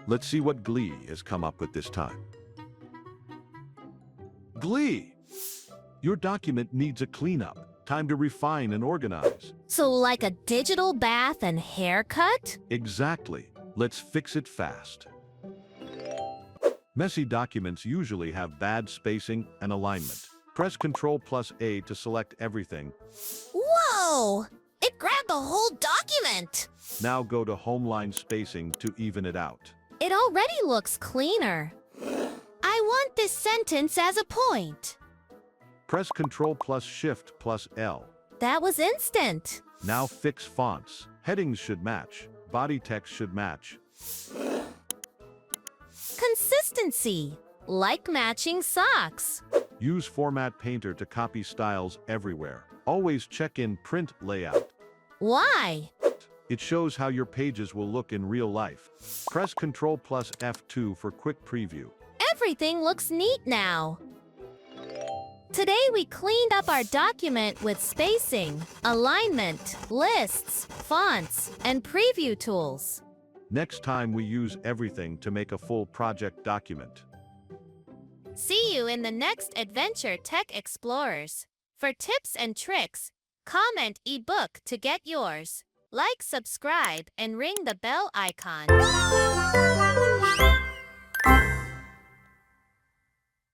Let's see what Glee has come up with this time. Glee! Your document needs a cleanup. Time to refine and organize. So like a digital bath and haircut? Exactly. Let's fix it fast. Messy documents usually have bad spacing and alignment. Press Ctrl+A to select everything. Whoa! It grabbed the whole document! Now go to Homeline Spacing to even it out. It already looks cleaner. I want this sentence as a point. Press Ctrl+Shift+L. That was instant. Now fix fonts. Headings should match. Body text should match. Consistency, like matching socks. Use Format Painter to copy styles everywhere. Always check in Print Layout. Why? It shows how your pages will look in real life. Press Ctrl+F2 for quick preview. Everything looks neat now. Today we cleaned up our document with spacing, alignment, lists, fonts, and preview tools. Next time we use everything to make a full project document. See you in the next Adventure Tech Explorers. For tips and tricks, comment ebook to get yours. Like, subscribe, and ring the bell icon.